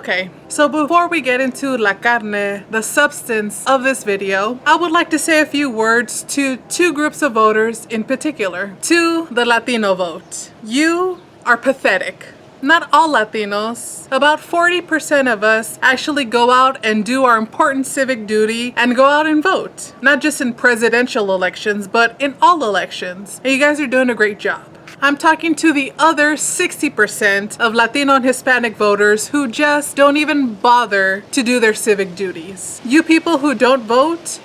Okay, so before we get into la carne, the substance of this video, I would like to say a few words to two groups of voters in particular. To the Latino vote. You are pathetic. Not all Latinos. About 40% of us actually go out and do our important civic duty and go out and vote. Not just in presidential elections, but in all elections. And you guys are doing a great job. I'm talking to the other 60% of Latino and Hispanic voters who just don't even bother to do their civic duties. You people who don't vote,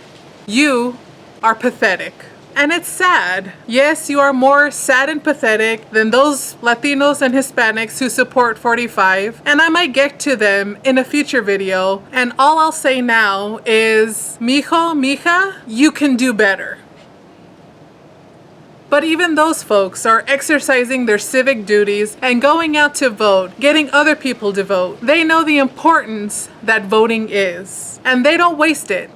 you are pathetic. And it's sad. Yes, you are more sad and pathetic than those Latinos and Hispanics who support 45. And I might get to them in a future video. And all I'll say now is, mijo, mija, you can do better. But even those folks are exercising their civic duties and going out to vote, getting other people to vote. They know the importance that voting is. And they don't waste it.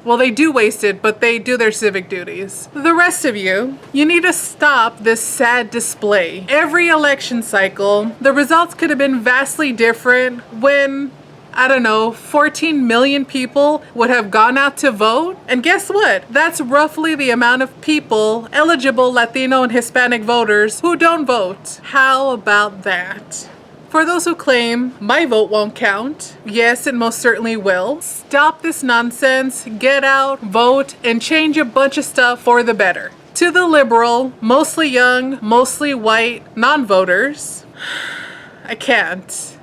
Well, they do waste it, but they do their civic duties. The rest of you, you need to stop this sad display. Every election cycle, the results could have been vastly different when, I don't know, 14 million people would have gone out to vote. And guess what? That's roughly the amount of people, eligible Latino and Hispanic voters, who don't vote. How about that? For those who claim my vote won't count, yes, it most certainly will. Stop this nonsense, get out, vote, and change a bunch of stuff for the better. To the liberal, mostly young, mostly white, non-voters, I can't.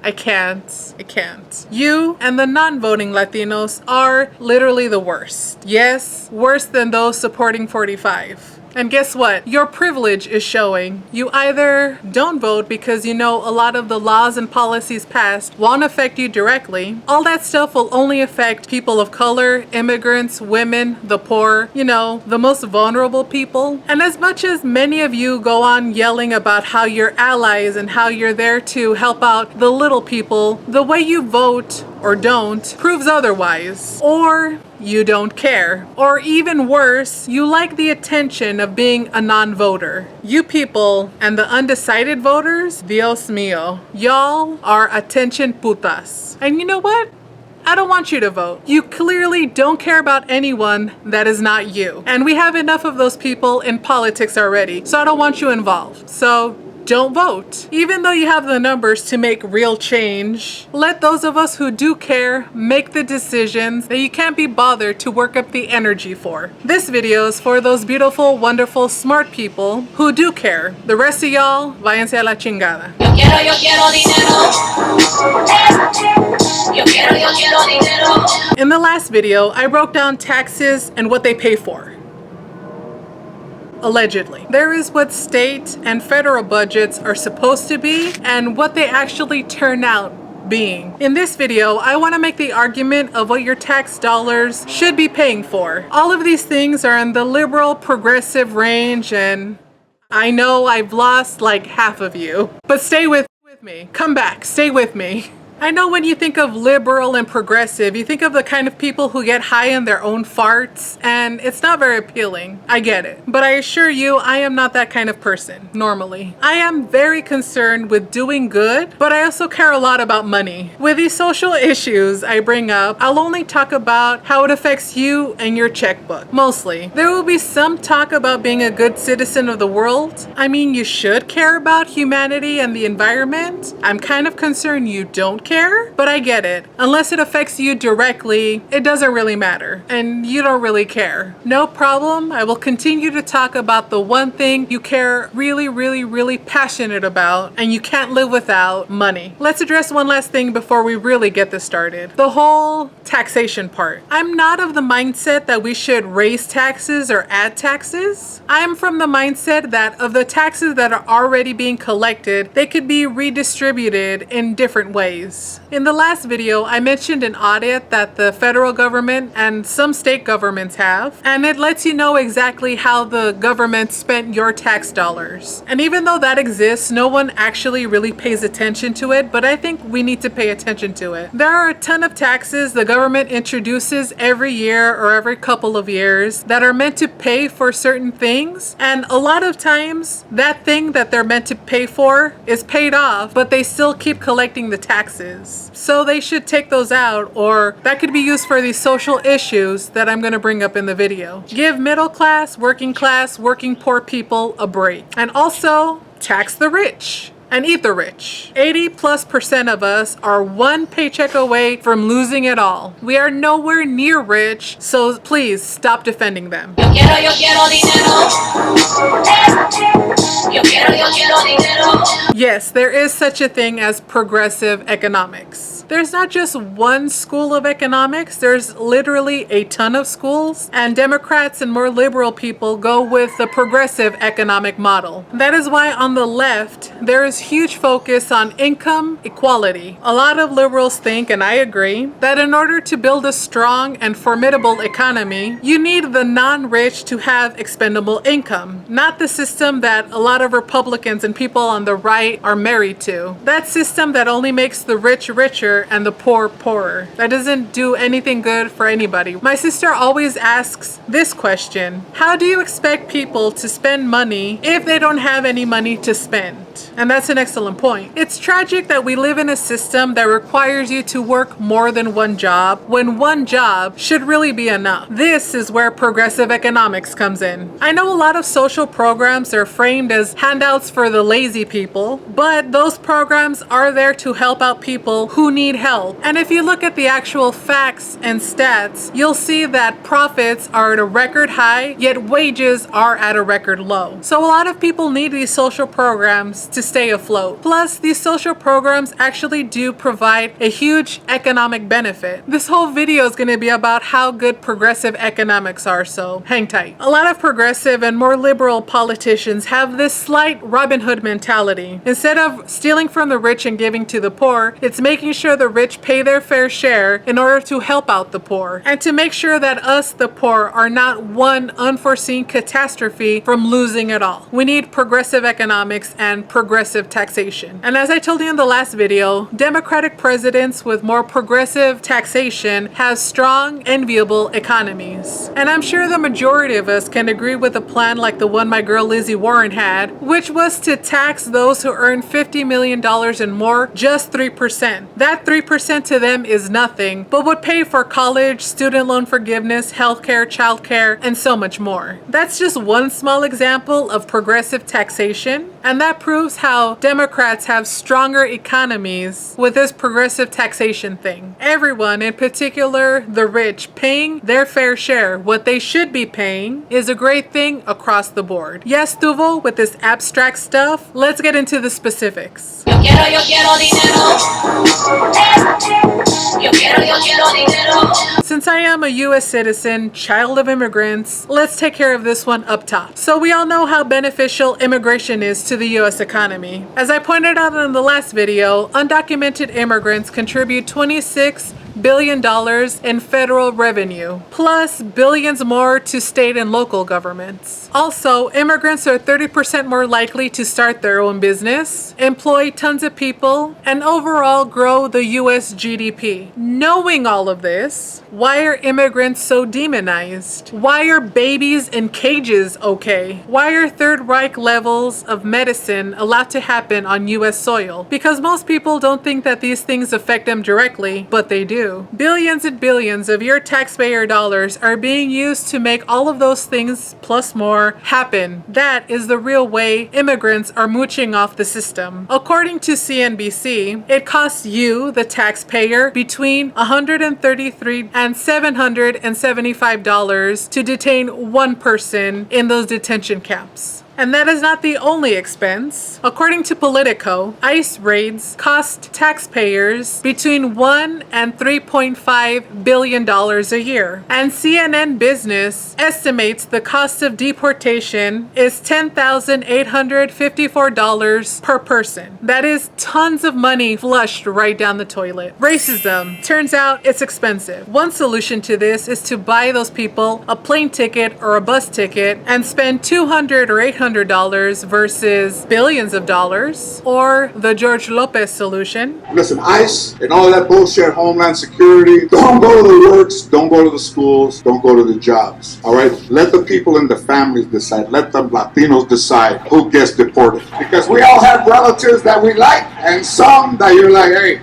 You and the non-voting Latinos are literally the worst. Yes, worse than those supporting 45. And guess what? Your privilege is showing. You either don't vote because you know a lot of the laws and policies passed won't affect you directly. All that stuff will only affect people of color, immigrants, women, the poor, you know, the most vulnerable people. And as much as many of you go on yelling about how you're allies and how you're there to help out the little people, the way you vote or don't proves otherwise. Or you don't care. Or even worse, you like the attention of being a non-voter. You people and the undecided voters, Dios mío, y'all are attention putas. And you know what? I don't want you to vote. You clearly don't care about anyone that is not you. And we have enough of those people in politics already, so I don't want you involved. So don't vote. Even though you have the numbers to make real change, let those of us who do care make the decisions that you can't be bothered to work up the energy for. This video is for those beautiful, wonderful, smart people who do care. The rest of y'all, váyanse a la chingada. Yo quiero dinero. In the last video, I broke down taxes and what they pay for. Allegedly. There is what state and federal budgets are supposed to be and what they actually turn out being. In this video, I want to make the argument of what your tax dollars should be paying for. All of these things are in the liberal progressive range, and I know I've lost like half of you, but stay with me. Come back, stay with me. I know when you think of liberal and progressive, you think of the kind of people who get high in their own farts, and it's not very appealing. I get it. But I assure you, I am not that kind of person, normally. I am very concerned with doing good, but I also care a lot about money. With these social issues I bring up, I'll only talk about how it affects you and your checkbook, mostly. There will be some talk about being a good citizen of the world. I mean, you should care about humanity and the environment. I'm kind of concerned you don't care, but I get it. Unless it affects you directly, it doesn't really matter, and you don't really care. No problem. I will continue to talk about the one thing you care really passionate about, and you can't live without: money. Let's address one last thing before we really get this started. The whole taxation part. I'm not of the mindset that we should raise taxes or add taxes. I'm from the mindset that of the taxes that are already being collected, they could be redistributed in different ways. taxes. In the last video, I mentioned an audit that the federal government and some state governments have, and it lets you know exactly how the government spent your tax dollars. And even though that exists, no one actually really pays attention to it, but I think we need to pay attention to it. There are a ton of taxes the government introduces every year or every couple of years that are meant to pay for certain things, and a lot of times that thing that they're meant to pay for is paid off, but they still keep collecting the taxes. So they should take those out, or that could be used for these social issues that I'm going to bring up in the video. Give middle class, working poor people a break. And also tax the rich and eat the rich. 80+% of us are one paycheck away from losing it all. We are nowhere near rich, so please stop defending them. Yo quiero dinero. Yo quiero dinero. Yes, there is such a thing as progressive economics. There's not just one school of economics, there's literally a ton of schools, and Democrats and more liberal people go with the progressive economic model. That is why on the left, there is huge focus on income equality. A lot of liberals think, and I agree, that in order to build a strong and formidable economy, you need the non-rich to have expendable income, not the system that a lot of Republicans and people on the right are married to. That system that only makes the rich richer and the poor poorer. That doesn't do anything good for anybody. My sister always asks this question: how do you expect people to spend money if they don't have any money to spend? And that's an excellent point. It's tragic that we live in a system that requires you to work more than one job when one job should really be enough. This is where progressive economics comes in. I know a lot of social programs are framed as handouts for the lazy people, but those programs are there to help out people who need help. And if you look at the actual facts and stats, you'll see that profits are at a record high, yet wages are at a record low. So a lot of people need these social programs to stay afloat. Plus, these social programs actually do provide a huge economic benefit. This whole video is going to be about how good progressive economics are, so hang tight. A lot of progressive and more liberal politicians have this slight Robin Hood mentality. Instead of stealing from the rich and giving to the poor, it's making sure the rich pay their fair share in order to help out the poor, and to make sure that us, the poor, are not one unforeseen catastrophe from losing it all. We need progressive economics and progressive taxation. And as I told you in the last video, Democratic presidents with more progressive taxation have strong, enviable economies. And I'm sure the majority of us can agree with a plan like the one my girl Lizzie Warren had, which was to tax those who earn $50 million and more just 3%. That 3% to them is nothing, but would pay for college, student loan forgiveness, healthcare, childcare, and so much more. That's just one small example of progressive taxation, and that proves how Democrats have stronger economies with this progressive taxation thing. Everyone, in particular the rich, paying their fair share, what they should be paying, is a great thing across the board. Yes, Tuvo, with this abstract stuff, let's get into the specifics. Yo quiero dinero. Yo quiero dinero. Since I am a US citizen, child of immigrants, let's take care of this one up top. So we all know how beneficial immigration is to the US economy. As I pointed out in the last video, undocumented immigrants contribute $26 billion in federal revenue, plus billions more to state and local governments. Also, immigrants are 30% more likely to start their own business, employ tons of people, and overall grow the US GDP. Knowing all of this, why are immigrants so demonized? Why are babies in cages okay? Why are Third Reich levels of medicine allowed to happen on US soil? Because most people don't think that these things affect them directly, but they do. Billions and billions of your taxpayer dollars are being used to make all of those things plus more happen. That is the real way immigrants are mooching off the system. According to CNBC, it costs you, the taxpayer, between $133 and $775 to detain one person in those detention camps. And that is not the only expense. According to Politico, ICE raids cost taxpayers between $1 and $3.5 billion a year. And CNN Business estimates the cost of deportation is $10,854 per person. That is tons of money flushed right down the toilet. Racism. Turns out it's expensive. One solution to this is to buy those people a plane ticket or a bus ticket and spend $200 or $800 versus billions of dollars, or the George Lopez solution. Listen, ICE and all that bullshit, Homeland Security, don't go to the works, don't go to the schools, don't go to the jobs. All right? Let the people and the families decide. Let the Latinos decide who gets deported. Because we all have relatives that we like and some that you're like, hey.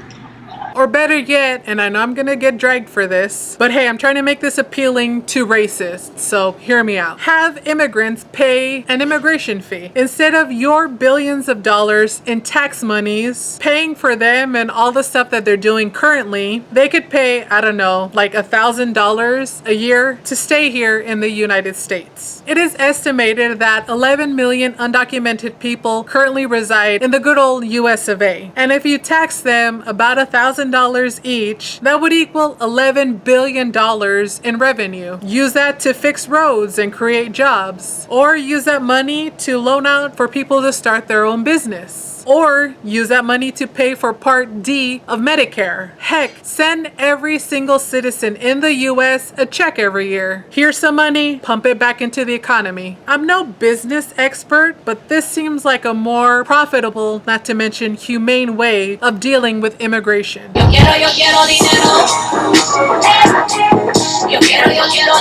Or better yet, and I know I'm gonna get dragged for this, but hey, I'm trying to make this appealing to racists, so hear me out. Have immigrants pay an immigration fee. Instead of your billions of dollars in tax monies paying for them and all the stuff that they're doing currently, they could pay, I don't know, like $1,000 a year to stay here in the United States. It is estimated that 11 million undocumented people currently reside in the good old US of A. And if you tax them about $1,000 each, that would equal $11 billion in revenue. Use that to fix roads and create jobs. Or use that money to loan out for people to start their own business. Or use that money to pay for Part D of Medicare. Heck, send every single citizen in the US a check every year. Here's some money, pump it back into the economy. I'm no business expert, but this seems like a more profitable, not to mention humane way of dealing with immigration. Yo quiero dinero. Yo quiero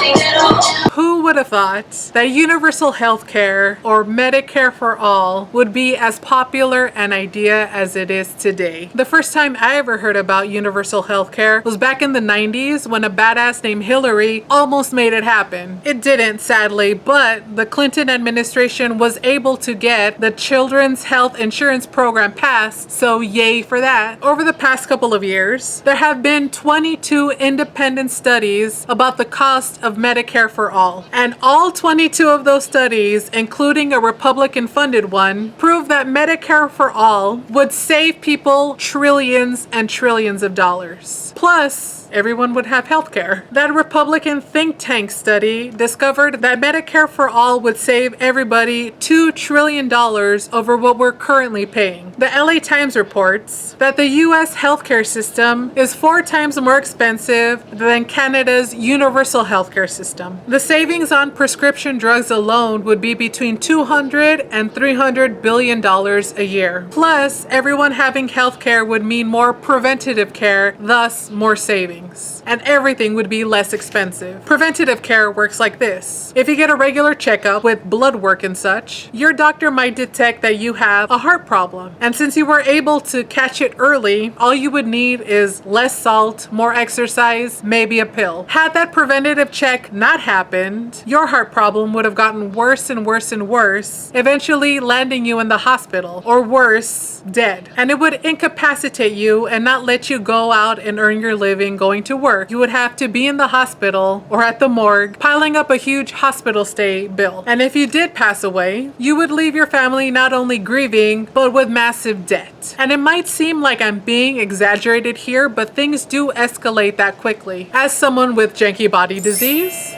dinero. Who would have thought that universal health care or Medicare for all would be as popular an idea as it is today? The first time I ever heard about universal health care was back in the 90s when a badass named Hillary almost made it happen. It didn't, sadly, but the Clinton administration was able to get the Children's Health Insurance Program passed, so yay for that. Over the past couple of years, there have been 22 independent studies about the cost of Medicare for all. And all 22 of those studies, including a Republican-funded one, prove that Medicare for all would save people trillions and trillions of dollars. Plus, everyone would have health care. That Republican think tank study discovered that Medicare for all would save everybody $2 trillion over what we're currently paying. The LA Times reports that the US healthcare system is 4 times more expensive than Canada's universal healthcare system. The savings on prescription drugs alone would be between $200 and $300 billion a year. Plus, everyone having healthcare would mean more preventative care, thus more savings. And everything would be less expensive. Preventative care works like this. If you get a regular checkup with blood work and such, your doctor might detect that you have a heart problem. And since you were able to catch it early, all you would need is less salt, more exercise, maybe a pill. Had that preventative check not happened, your heart problem would have gotten worse and worse and worse, eventually landing you in the hospital, or worse, dead. And it would incapacitate you and not let you go out and earn your living going to work. You would have to be in the hospital or at the morgue, piling up a huge hospital stay bill. And if you did pass away, you would leave your family not only grieving, but with massive debt. And it might seem like I'm being exaggerated here, but things do escalate that quickly. As someone with janky body disease,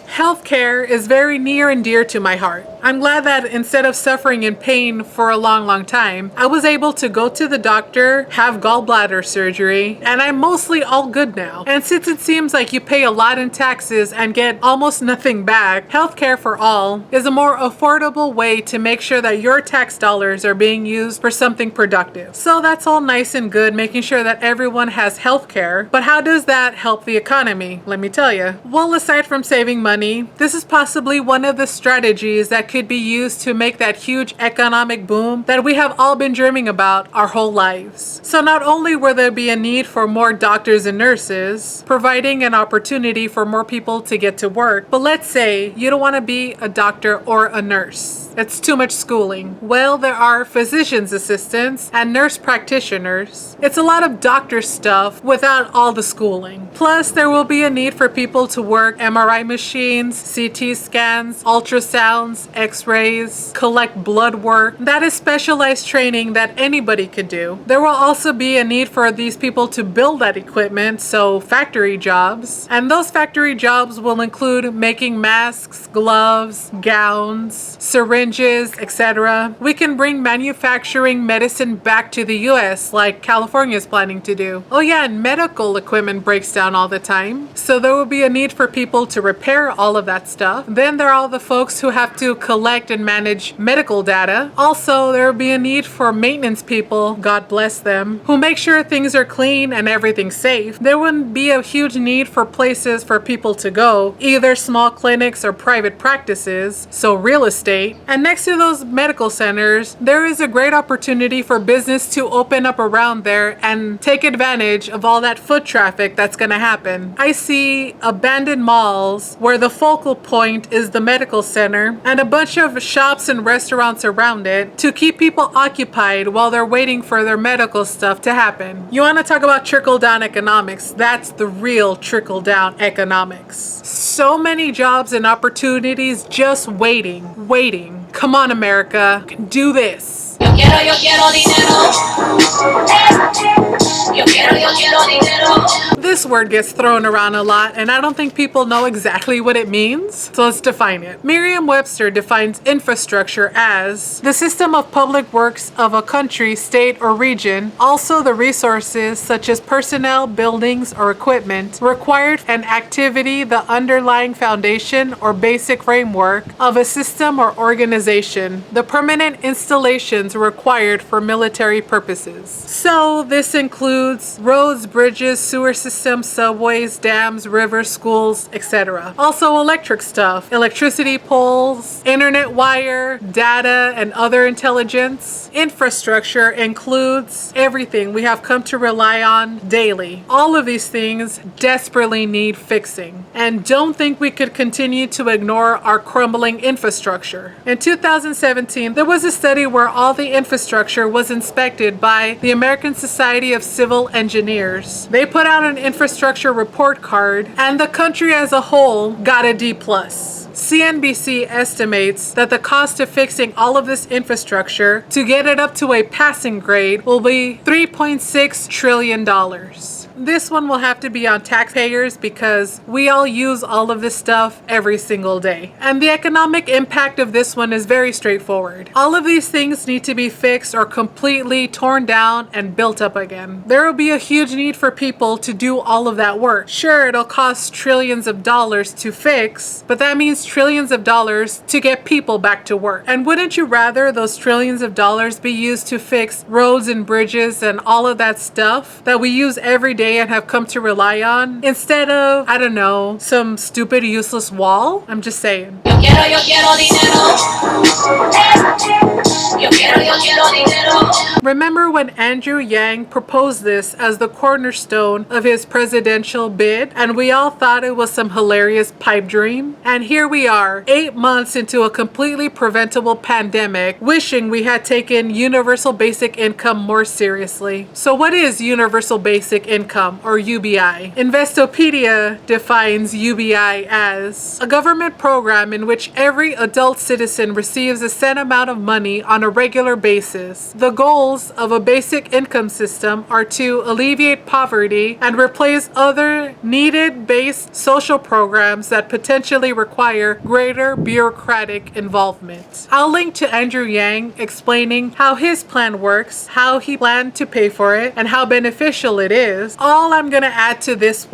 healthcare is very near and dear to my heart. I'm glad that instead of suffering in pain for a long time, I was able to go to the doctor, have gallbladder surgery, and I'm mostly all good now. And since it seems like you pay a lot in taxes and get almost nothing back, healthcare for all is a more affordable way to make sure that your tax dollars are being used for something productive. So that's all nice and good, making sure that everyone has healthcare, but how does that help the economy? Let me tell you. Well, aside from saving money, this is possibly one of the strategies that could be used to make that huge economic boom that we have all been dreaming about our whole lives. So not only will there be a need for more doctors and nurses, providing an opportunity for more people to get to work, but let's say you don't want to be a doctor or a nurse. It's too much schooling. Well, there are physician's assistants and nurse practitioners. It's a lot of doctor stuff without all the schooling. Plus, there will be a need for people to work MRI machines, CT scans, ultrasounds, x-rays, collect blood work. That is specialized training that anybody could do. There will also be a need for these people to build that equipment, so factory jobs. And those factory jobs will include making masks, gloves, gowns, syringes, etc. We can bring manufacturing medicine back to the US like California is planning to do. Oh yeah, and medical equipment breaks down all the time. So there will be a need for people to repair all of that stuff. Then there are all the folks who have to collect and manage medical data. Also, there will be a need for maintenance people, God bless them, who make sure things are clean and everything's safe. There wouldn't be a huge need for places for people to go, either small clinics or private practices, so real estate. And next to those medical centers, there is a great opportunity for business to open up around there and take advantage of all that foot traffic that's gonna happen. I see abandoned malls where the focal point is the medical center and a bunch of shops and restaurants around it to keep people occupied while they're waiting for their medical stuff to happen. You want to talk about trickle-down economics? That's the real trickle-down economics. So many jobs and opportunities just waiting. Come on, America, do this. Yo quiero dinero. Yo quiero dinero. This word gets thrown around a lot, and I don't think people know exactly what it means, so let's define it. Merriam-Webster defines infrastructure as the system of public works of a country, state, or region, also the resources such as personnel, buildings, or equipment required and activity, the underlying foundation or basic framework of a system or organization, the permanent installations required for military purposes. So this includes roads, bridges, sewer systems, subways, dams, rivers, schools, etc. Also electric stuff, electricity poles, internet wire, data, and other intelligence. Infrastructure includes everything we have come to rely on daily. All of these things desperately need fixing. And don't think we could continue to ignore our crumbling infrastructure. In 2017, there was a study where all the infrastructure was inspected by the American Society of Civil Engineers. They put out an infrastructure report card, and the country as a whole got a D+. CNBC estimates that the cost of fixing all of this infrastructure to get it up to a passing grade will be $3.6 trillion. This one will have to be on taxpayers because we all use all of this stuff every single day. And the economic impact of this one is very straightforward. All of these things need to be fixed or completely torn down and built up again. There will be a huge need for people to do all of that work. Sure, it'll cost trillions of dollars to fix, but that means trillions of dollars to get people back to work. And wouldn't you rather those trillions of dollars be used to fix roads and bridges and all of that stuff that we use every day and have come to rely on, instead of, I don't know, some stupid useless wall? I'm just saying. Yo quiero dinero. Yo quiero dinero. Remember when Andrew Yang proposed this as the cornerstone of his presidential bid, and we all thought it was some hilarious pipe dream? And here we are, 8 months into a completely preventable pandemic, wishing we had taken universal basic income more seriously. So what is universal basic income, or UBI? Investopedia defines UBI as a government program in which every adult citizen receives a set amount of money on a regular basis. The goals of a basic income system are to alleviate poverty and replace other needed-based social programs that potentially require greater bureaucratic involvement. I'll link to Andrew Yang explaining how his plan works, how he planned to pay for it, and how beneficial it is. All I'm gonna add to this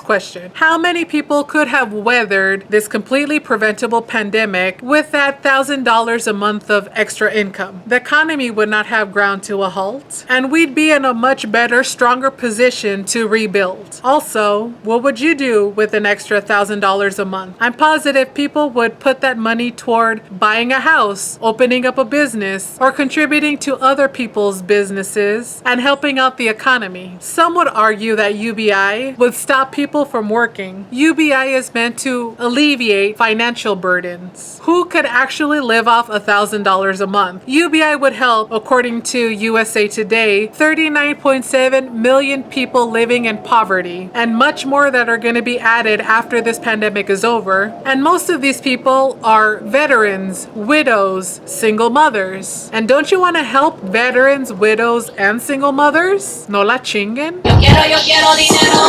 question: how many people could have weathered this completely preventable pandemic with that $1,000 a month of extra income? The economy would not have ground to a halt, and we'd be in a much better, stronger position to rebuild. Also, what would you do with an extra $1,000 a month? I'm positive people would put that money toward buying a house, opening up a business, or contributing to other people's businesses and helping out the economy. Some would argue that UBI would stop people from working. UBI is meant to alleviate financial burdens. Who could actually live off $1,000 a month? UBI would help, according to USA Today, 39.7 million people living in poverty, and much more that are going to be added after this pandemic is over. And most of these people are veterans, widows, single mothers. And don't you want to help veterans, widows, and single mothers? No la chinguen. Yo quiero dinero.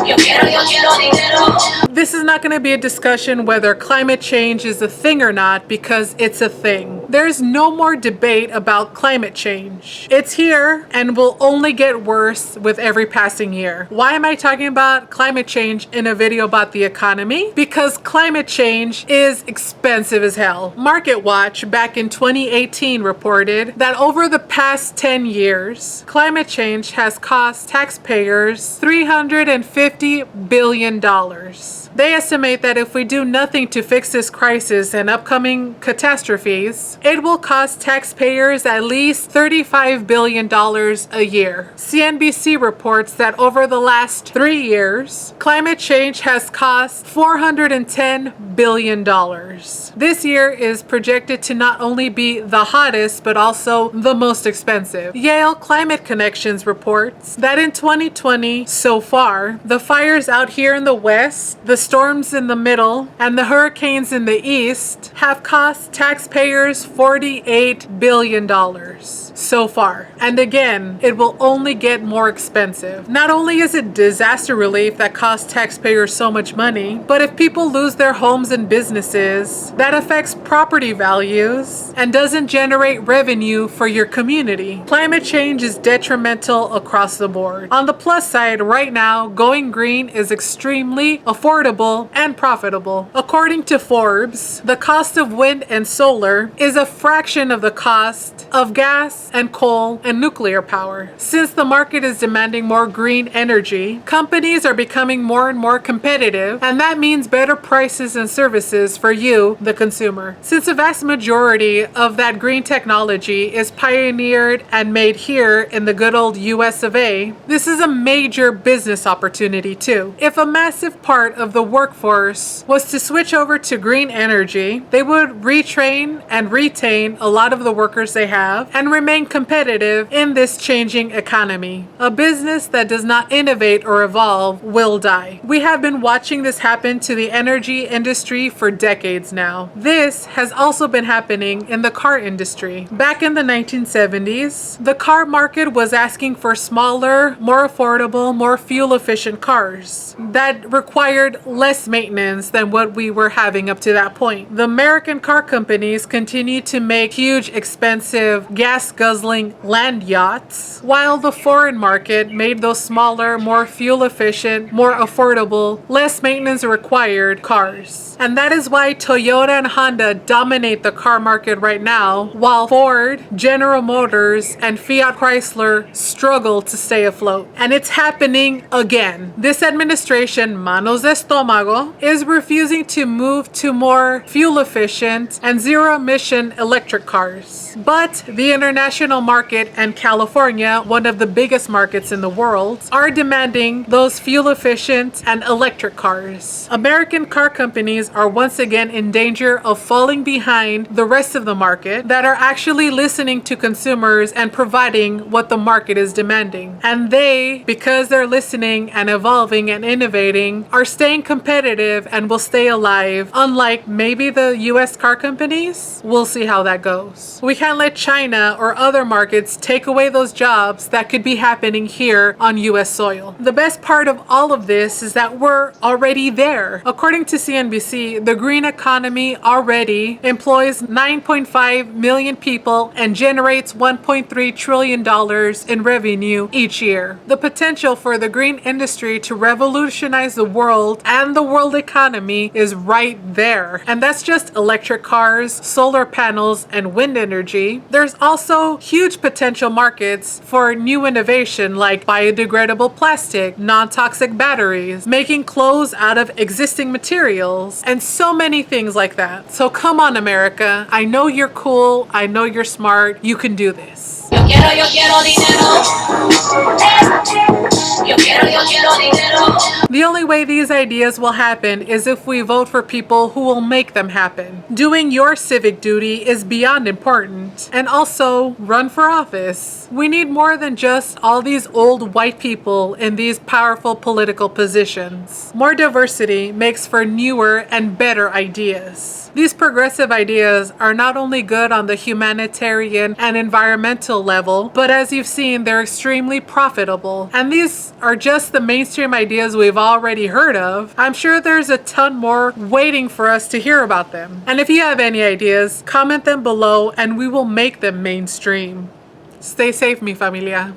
Yo quiero dinero. This is not going to be a discussion whether climate change is a thing or not, because it's a thing. There's no more debate about climate change. It's here and will only get worse with every passing year. Why am I talking about climate change in a video about the economy? Because climate change is expensive as hell. MarketWatch back in 2018 reported that over the past 10 years, climate change has cost taxpayers $350 billion. They estimate that if we do nothing to fix this crisis and upcoming catastrophes, it will cost taxpayers at least $35 billion a year. CNBC reports that over the last 3 years, climate change has cost $410 billion. This year is projected to not only be the hottest, but also the most expensive. Yale Climate Connections reports that in 2020 so far, the fires out here in the west, the storms in the middle, and the hurricanes in the east have cost taxpayers $48 billion so far. And again, it will only get more expensive. Not only is it disaster relief that costs taxpayers so much money, but if people lose their homes and businesses, that affects property values and doesn't generate revenue for your community. Climate change is detrimental across the board. On the plus side, right now, going green is extremely affordable and profitable. According to Forbes, the cost of wind and solar is a fraction of the cost of gas and coal and nuclear power. Since the market is demanding more green energy, companies are becoming more and more competitive, and that means better prices and services for you, the consumer. Since the vast majority of that green technology is pioneered and made here in the good old US of A, this is a major business opportunity too. If a massive part of the workforce was to switch over to green energy, they would retrain and retain a lot of the workers they have and remain competitive in this changing economy. A business that does not innovate or evolve will die. We have been watching this happen to the energy industry for decades now. This has also been happening in the car industry. Back in the 1970s, the car market was asking for smaller, more affordable, more fuel-efficient cars that required less maintenance than what we were having up to that point. The American car companies continued to make huge, expensive, gas-guzzling land yachts, while the foreign market made those smaller, more fuel-efficient, more affordable, less maintenance required cars. And that is why Toyota and Honda dominate the car market right now, while Ford, General Motors, and Fiat Chrysler struggle to stay afloat. And it's happening again. This administration, manos de estómago, is refusing to move to more fuel-efficient and zero-emission electric cars. But the international market and California, one of the biggest markets in the world, are demanding those fuel-efficient and electric cars. American car companies are once again in danger of falling behind the rest of the market that are actually listening to consumers and providing what the market is demanding. And they, because they're listening and evolving and innovating, are staying competitive and will stay alive, unlike maybe the US car companies. We'll see how that goes. We can't let China or other markets take away those jobs that could be happening here on US soil. The best part of all of this is that we're already there. According to CNBC, the green economy already employs 9.5 million people and generates $1.3 trillion in revenue each year. The potential for the green industry to revolutionize the world and the world economy is right there. And that's just electric cars, solar panels, and wind energy. There's also huge potential markets for new innovation like biodegradable plastic, non-toxic batteries, making clothes out of existing materials, and so many things like that. So come on, America. I know you're cool. I know you're smart. You can do this. Yo quiero dinero. Yo quiero dinero. The only way these ideas will happen is if we vote for people who will make them happen. Doing your civic duty is beyond important. And also, run for office. We need more than just all these old white people in these powerful political positions. More diversity makes for newer and better ideas. These progressive ideas are not only good on the humanitarian and environmental level, but as you've seen, they're extremely profitable. And these are just the mainstream ideas we've already heard of. I'm sure there's a ton more waiting for us to hear about them. And if you have any ideas, comment them below and we will make them mainstream. Stay safe, mi familia.